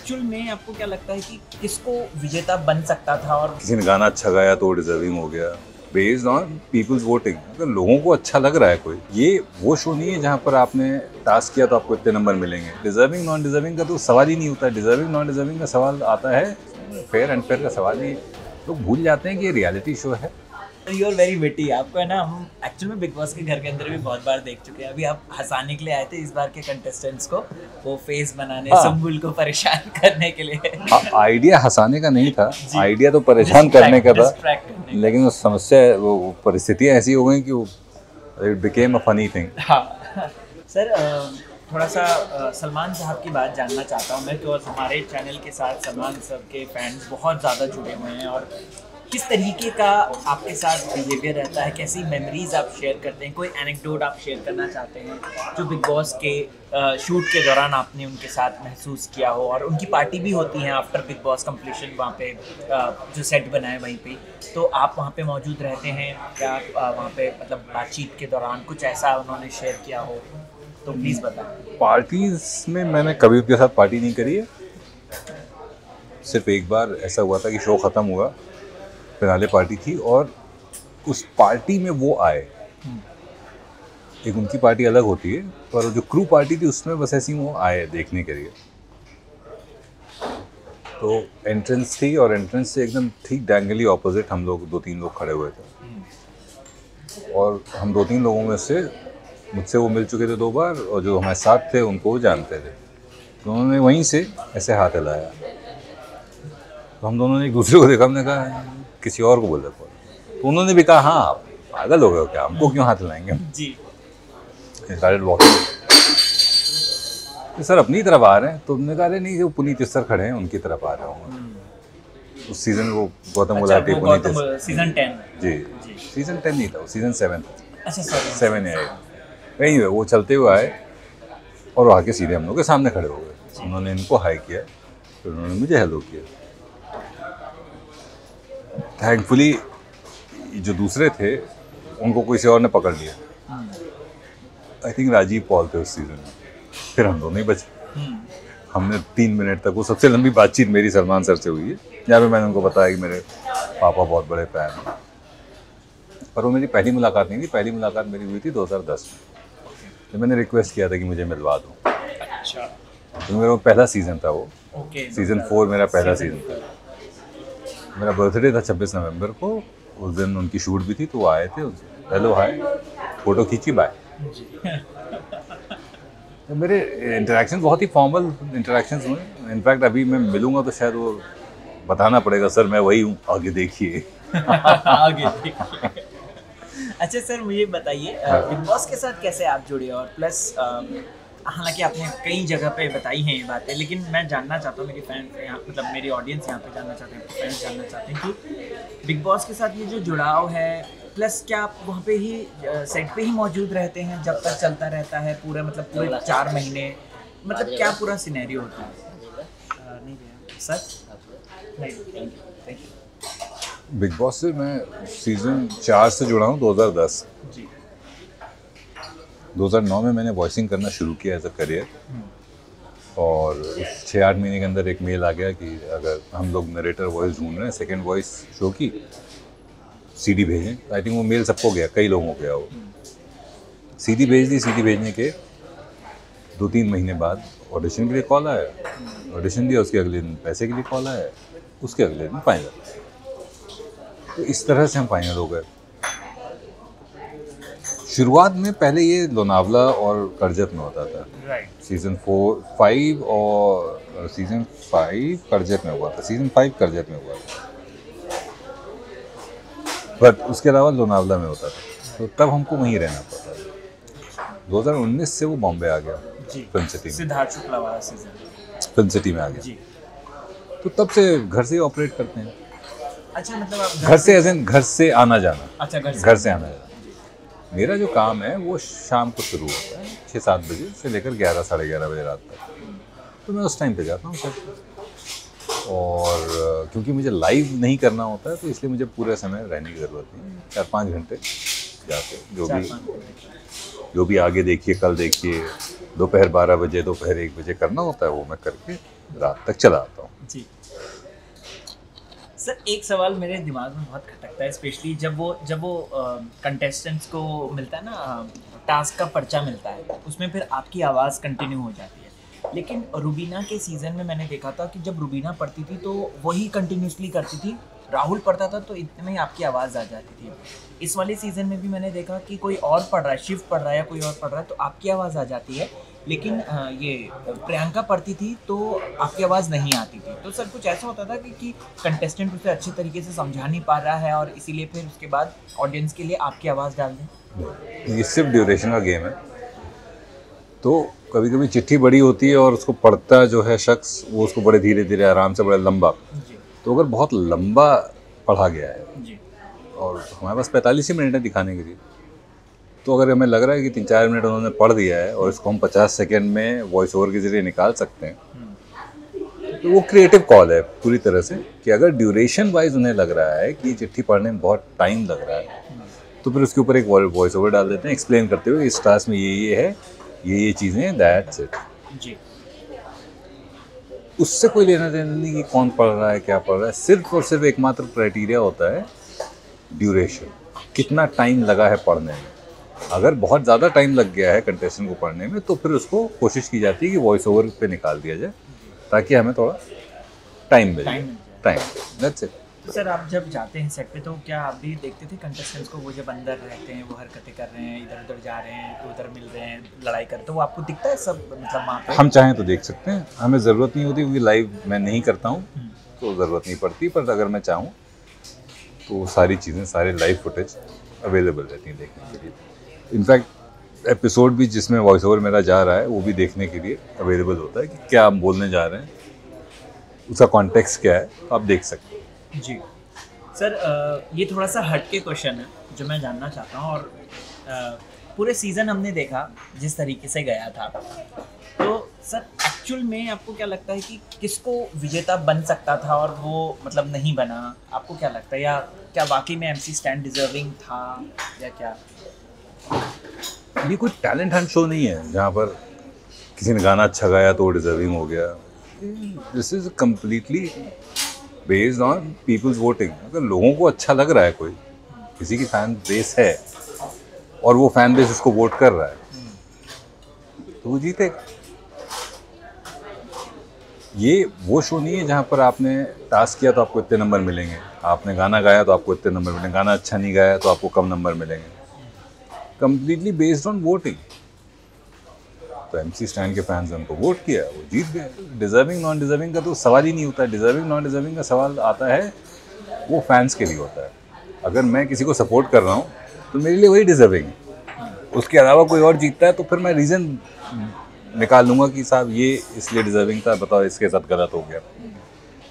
Actual में आपको क्या लगता है कि किसको विजेता बन सकता था? और किसी ने गाना अच्छा गाया तो डिजर्विंग हो गया बेस्ड ऑन पीपल्स वोटिंग। अगर लोगों को अच्छा लग रहा है कोई, ये वो शो नहीं है जहाँ पर आपने टास्क किया तो आपको इतने नंबर मिलेंगे। डिजर्विंग नॉन डिजर्विंग का तो सवाल ही नहीं होता है। डिजर्विंग नॉन डिजर्विंग का सवाल आता है, फेयर एंड फेयर का सवाल ही। लोग भूल जाते हैं कि ये रियलिटी शो है। You are very witty. आपको है ना, हम एक्चुअल में बिग बॉस के घर के अंदर भी बहुत बार देख चुके हैं। अभी आप हंसाने के लिए आए थे इस बार के कंटेस्टेंट्स को, वो फेस बनाने, हाँ। सुम्बुल को परेशान करने के लिए। आइडिया हंसाने का नहीं था, आइडिया तो परेशान करने का था, Distract करने का। लेकिन वो समस्या, वो परिस्थितियाँ ऐसी हो गई कि वो it became a funny thing. हाँ सर, थोड़ा सा सलमान साहब की बात जानना चाहता हूँ मैं, बिकॉज हमारे चैनल के साथ सलमान साहब के फैंस बहुत ज़्यादा जुड़े हुए हैं। और किस तरीके का आपके साथ बिहेवियर रहता है, कैसी मेमोरीज आप शेयर करते हैं? कोई एनेक्डोट आप शेयर करना चाहते हैं जो बिग बॉस के शूट के दौरान आपने उनके साथ महसूस किया हो? और उनकी पार्टी भी होती है आफ्टर बिग बॉस कंप्लीशन, वहाँ पे जो सेट बना है वहीं पे, तो आप वहाँ पे मौजूद रहते हैं क्या? वहाँ पे मतलब बातचीत के दौरान कुछ ऐसा उन्होंने शेयर किया हो तो प्लीज़ बताएं। पार्टीज में मैंने कभी उनके साथ पार्टी नहीं करी है। सिर्फ एक बार ऐसा हुआ था कि शो ख़त्म हुआ, फिनाले पार्टी थी और उस पार्टी में वो आए। एक उनकी पार्टी अलग होती है, पर जो क्रू पार्टी थी उसमें बस ऐसे ही वो आए देखने के लिए। तो एंट्रेंस थी और एंट्रेंस से एकदम ठीक डायगोनली ऑपोजिट हम लोग 2-3 लोग खड़े हुए थे। और हम 2-3 लोगों में से मुझसे वो मिल चुके थे 2 बार, और जो हमारे साथ थे उनको वो जानते थे। तो उन्होंने वहीं से ऐसे हाथ हिलाया, तो हम दोनों ने एक दूसरे को देखा, हमने कहा किसी और को बोल दे। तो उन्होंने भी कहा हाँ आप पागल हो गए हो क्या, हमको क्यों हाथ हिलाएंगे हम। जी। स्टार्टेड वॉकिंग, तो सर अपनी तरफ आ रहे हैं, तो हमने कहा अरे नहीं, जो पुनीत सर खड़े हैं उनकी तरफ आ रहा हूँ। उस सीजन में वो गौतम गुलाटी, पुनीत सीजन 10। जी, सीजन 10 नहीं था, वो सीजन 7 था। अच्छा 7 या 8 वही है। वो चलते हुए आए और वो आके सीधे हम लोग के सामने खड़े हो गए। उन्होंने इनको हाई किया, फिर उन्होंने मुझे हेलो किया। थैंकफुली जो दूसरे थे उनको किसी और ने पकड़ लिया। आई थिंक राजीव पॉल थे उस सीजन में। फिर हम दोनों ही बचे। हमने 3 मिनट तक, वो सबसे लंबी बातचीत मेरी सलमान सर से हुई है, जहाँ पे मैंने उनको बताया कि मेरे पापा बहुत बड़े फ़ैन हैं। पर वो मेरी पहली मुलाकात नहीं थी। पहली मुलाकात मेरी हुई थी 2010 में, जब मैंने रिक्वेस्ट किया था कि मुझे मिलवा दो। अच्छा। तो मेरा वो पहला सीज़न था, वो ओके। सीज़न 4 मेरा पहला सीज़न था। मेरा बर्थडे था 26 नवंबर को। उस दिन उनकी शूट भी थी, तो वो आए थे। हेलो हाय, फ़ोटो खींची, बाय। तो मेरे इंटरेक्शन बहुत ही फॉर्मल इंटरेक्शंस हुए। इनफैक्ट अभी मैं मिलूंगा तो शायद वो बताना पड़ेगा, सर मैं वही हूँ, आगे देखिए। आगे देखिए। अच्छा सर, मुझे बताइए बिग बॉस के साथ कैसे आप जुड़े? और प्लस हालांकि आपने कई जगह पे बताई हैं ये बातें, लेकिन मैं जानना चाहता हूँ, मेरे फैन यहाँ मतलब मेरी ऑडियंस यहाँ पे जानना चाहते हैं, फैंस जानना चाहते हैं कि बिग बॉस के साथ ये जो जुड़ाव है, प्लस क्या आप वहाँ पे ही सेट पे ही मौजूद रहते हैं जब तक चलता रहता है पूरा, मतलब पूरे 4 महीने, मतलब क्या पूरा सिनेरियो होता है? नहीं भैया सर, नहीं, थैंक यू। बिग बॉस से मैं सीज़न 4 से जुड़ा हूँ, 2010। जी। 2009 में मैंने वॉइसिंग करना शुरू किया एज अ करियर। और 6-8 महीने के अंदर एक मेल आ गया कि अगर हम लोग नरेटर वॉइस ढूंढ रहे हैं सेकंड वॉइस शो की, सीडी भेजें। आई थिंक वो मेल सबको गया, कई लोगों को गया। वो सीडी भेज दी। सीडी भेजने के 2-3 महीने बाद ऑडिशन के लिए कॉल आया। ऑडिशन दिया, उसके अगले दिन पैसे के लिए कॉल आया, उसके अगले दिन फाइनल। तो इस तरह से हम फाइनल हो गए। शुरुआत में पहले ये लोनावला और करजत में होता था। राइट। सीज़न 4-5 और सीज़न 5 करजत में हुआ था। सीज़न 5 करजत में हुआ था, बट उसके अलावा लोनावला में होता था। तो तब हमको वहीं रहना पड़ता था। 2019 से वो बॉम्बे आ गया, फिल्म सिटी में। सिद्धार्थ शुक्ला वाला सीजन फिल्म सिटी में आ गया जी। तो तब से घर से ही ऑपरेट करते हैं। अच्छा, मतलब आप घर से एज इन घर से आना जाना। अच्छा, घर से आना जाना। मेरा जो काम है वो शाम को शुरू होता है 6-7 बजे से लेकर 11-11:30 बजे रात तक। तो मैं उस टाइम पे जाता हूँ सर। और क्योंकि मुझे लाइव नहीं करना होता है, तो इसलिए मुझे पूरे समय रहने की ज़रूरत नहीं है। 4-5 घंटे जाके जो भी आगे देखिए, कल देखिए, दोपहर 12 बजे, दोपहर 1 बजे करना होता है वो मैं करके रात तक चला आता हूँ। जी सर, एक सवाल मेरे दिमाग में बहुत खटकता है, स्पेशली जब वो कंटेस्टेंट्स को मिलता है ना, टास्क का पर्चा मिलता है, उसमें फिर आपकी आवाज़ कंटिन्यू हो जाती है। लेकिन रुबीना के सीज़न में मैंने देखा था कि जब रुबीना पढ़ती थी तो वही कंटिन्यूसली करती थी, राहुल पढ़ता था तो इतने में ही आपकी आवाज़ आ जाती थी। इस वाले सीज़न में भी मैंने देखा कि कोई और पढ़ रहा है, शिव पढ़ रहा है या कोई और पढ़ रहा है तो आपकी आवाज़ आ जाती है, लेकिन ये प्रियंका पढ़ती थी तो आपकी आवाज़ नहीं आती थी। तो सर कुछ ऐसा होता था कि कंटेस्टेंट उसे अच्छे तरीके से समझा नहीं पा रहा है और इसीलिए फिर उसके बाद ऑडियंस के लिए आपकी आवाज़ डाल दें? ये सिर्फ ड्यूरेशन का गेम है। तो कभी कभी चिट्ठी बड़ी होती है और उसको पढ़ता जो है शख्स, वो उसको बड़े धीरे धीरे आराम से, बड़े लंबा। जी तो अगर बहुत लंबा पढ़ा गया है जी और हमारे पास 45 ही मिनट है दिखाने के लिए, तो अगर हमें लग रहा है कि 3-4 मिनट उन्होंने पढ़ दिया है और इसको हम 50 सेकेंड में वॉइस ओवर के ज़रिए निकाल सकते हैं, तो वो क्रिएटिव कॉल है पूरी तरह से। कि अगर ड्यूरेशन वाइज उन्हें लग रहा है कि चिट्ठी पढ़ने में बहुत टाइम लग रहा है, तो फिर उसके ऊपर एक वॉइस ओवर डाल देते हैं एक्सप्लेन करते हुए इस टास्क में ये है, ये चीज़ें, दैट्स इट। जी उससे कोई लेना देना नहीं कि कौन पढ़ रहा है, क्या पढ़ रहा है। सिर्फ और सिर्फ एकमात्र क्राइटेरिया होता है ड्यूरेशन, कितना टाइम लगा है पढ़ने में। अगर बहुत ज़्यादा टाइम लग गया है कंटेस्टेंट को पढ़ने में, तो फिर उसको कोशिश की जाती है कि वॉइस ओवर पे निकाल दिया जाए ताकि हमें थोड़ा टाइम मिल जाए। Time, that's it. सर, आप जब जाते हैं सेट पे तो क्या आप भी देखते थे कंटेस्टेंट्स को, वो जब अंदर रहते हैं, वो हरकतें कर रहे हैं, इधर उधर जा रहे हैं, उधर मिल रहे हैं, लड़ाई कर, तो वो आपको दिखता है सब, मतलब वहाँ पे? हम चाहें तो देख सकते हैं, हमें ज़रूरत नहीं होती क्योंकि लाइव मैं नहीं करता हूँ तो ज़रूरत नहीं पड़ती। पर अगर मैं चाहूँ तो सारी चीज़ें, सारे लाइव फुटेज अवेलेबल रहती हैं देखने के लिए। इनफैक्ट एपिसोड भी जिसमें वॉइस ओवर मेरा जा रहा है वो भी देखने के लिए अवेलेबल होता है कि क्या हम बोलने जा रहे हैं, उसका कॉन्टेक्स्ट क्या है, तो आप देख सकते हैं। जी सर, ये थोड़ा सा हट के क्वेश्चन है जो मैं जानना चाहता हूँ। और पूरे सीज़न हमने देखा जिस तरीके से गया था, तो सर एक्चुअल में आपको क्या लगता है कि किसको विजेता बन सकता था और वो मतलब नहीं बना? आपको क्या लगता है, या क्या वाकई में MC स्टैन डिजर्विंग था या क्या? ये कोई टैलेंट हंट शो नहीं है जहाँ पर किसी ने गाना अच्छा गाया तो वो डिजर्विंग हो गया। This is completely based on people's voting. अगर लोगों को अच्छा लग रहा है, कोई किसी की फैन बेस है और वो फैन बेस उसको वोट कर रहा है, तो वो जीतेगा। ये वो शो नहीं है जहाँ पर आपने टास्क किया तो आपको इतने नंबर मिलेंगे, आपने गाना गाया तो आपको इतने नंबर मिलेंगे, गाना अच्छा नहीं गाया तो आपको कम नंबर मिलेंगे। Completely based on voting. तो MC स्टैन के फैंस ने उनको वोट किया, वो जीत गए। डिजर्विंग नॉन डिजर्विंग का तो सवाल ही नहीं होता है। डिजर्विंग नॉन डिजर्विंग का सवाल आता है वो फैंस के लिए होता है। अगर मैं किसी को सपोर्ट कर रहा हूँ तो मेरे लिए वही डिजर्विंग है। उसके अलावा कोई और जीतता है तो फिर मैं रीज़न निकाल लूँगा कि साहब ये इसलिए डिजर्विंग था, बताओ इसके साथ गलत हो गया।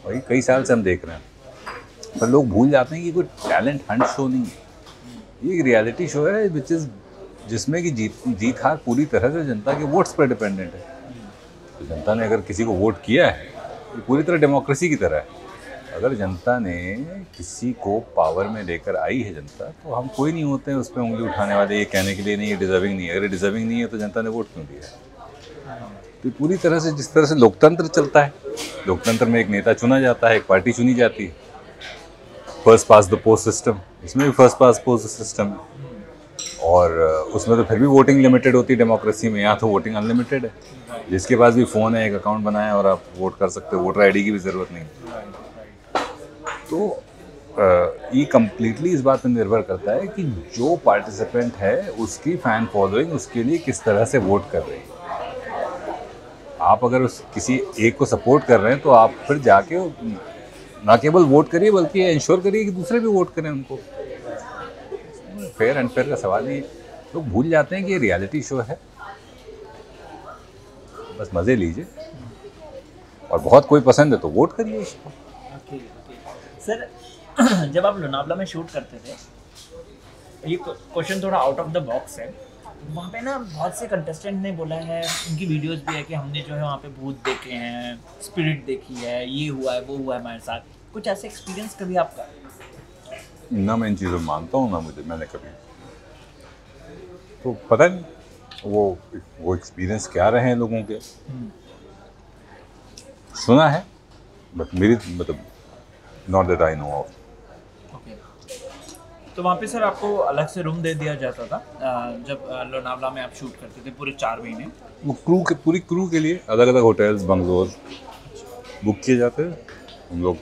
और ये कई साल से हम देख रहे हैं, पर लोग भूल जाते हैं कि कोई टैलेंट हंट शो नहीं है। ये एक रियलिटी शो है जिसमें कि जीत हार पूरी तरह से जनता के वोट्स पर डिपेंडेंट है। तो जनता ने अगर किसी को वोट किया है, ये पूरी तरह डेमोक्रेसी की तरह है। अगर जनता ने किसी को पावर में लेकर आई है जनता, तो हम कोई नहीं होते हैं उस पर उंगली उठाने वाले, ये कहने के लिए नहीं ये डिजर्विंग नहीं है। अगर डिजर्विंग नहीं है तो जनता ने वोट क्यों दिया? तो पूरी तरह से जिस तरह से लोकतंत्र चलता है, लोकतंत्र में एक नेता चुना जाता है, एक पार्टी चुनी जाती है, first pass the post system. इसमें भी फर्स्ट पास पोस्ट सिस्टम है और उसमें तो फिर भी वोटिंग लिमिटेड होती है डेमोक्रेसी में। यहाँ तो वोटिंग अनलिमिटेड है, जिसके पास भी फ़ोन है, एक अकाउंट बनाया और आप वोट कर सकते हो, वोटर आईडी की भी ज़रूरत नहीं। तो ये कम्प्लीटली इस बात पर निर्भर करता है कि जो पार्टिसिपेंट है उसकी फ़ैन फॉलोइंग उसके लिए किस तरह से वोट कर रही है। आप अगर उस किसी एक को सपोर्ट कर रहे हैं तो आप फिर जाके ना केवल वोट करिए बल्कि इंश्योर करिए कि दूसरे भी वोट करें उनको। फेयर एंड फेयर का सवाल नहीं। लोग भूल जाते हैं कि ये रियलिटी शो है, बस मज़े लीजिए और बहुत कोई पसंद है तो वोट करिए इसको। सर, जब आप लोनावला में शूट करते थे, ये क्वेश्चन थोड़ा आउट ऑफ द बॉक्स है, वहाँ पे ना बहुत से कंटेस्टेंट ने बोला है, उनकी वीडियोस भी है कि हमने जो है वहाँ पे भूत देखे हैं, स्पिरिट देखी है, ये हुआ है, वो हुआ है हमारे साथ। कुछ ऐसे एक्सपीरियंस कभी आपका? ना मैं इन चीज़ों में मानता हूँ, ना मैंने कभी, तो पता नहीं वो एक्सपीरियंस क्या रहे हैं लोगों के। सुना है बट मेरी मतलब not that I know of. Okay. तो वहाँ पे सर आपको अलग से रूम दे दिया जाता था जब लोनावला में आप शूट करते थे पूरे 4 महीने? वो पूरी क्रू के लिए अलग अलग होटल्स बंगलोर बुक किए जाते हैं, हम लोग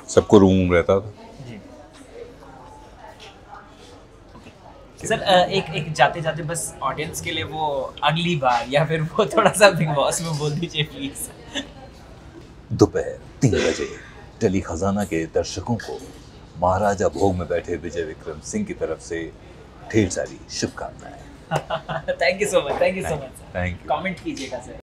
सबको रूम रहता था। जी। सर एक जाते जाते बस ऑडियंस के लिए वो अगली बार या फिर वो थोड़ा सा बिग बॉस में बोल दीजिए प्लीज। दोपहर 3 बजे टली खजाना के दर्शकों को महाराजा भोग में बैठे विजय विक्रम सिंह की तरफ से ढेर सारी शुभकामनाएं। Thank you so much, thank you so much. Thank you. Comment कीजिएगा सर।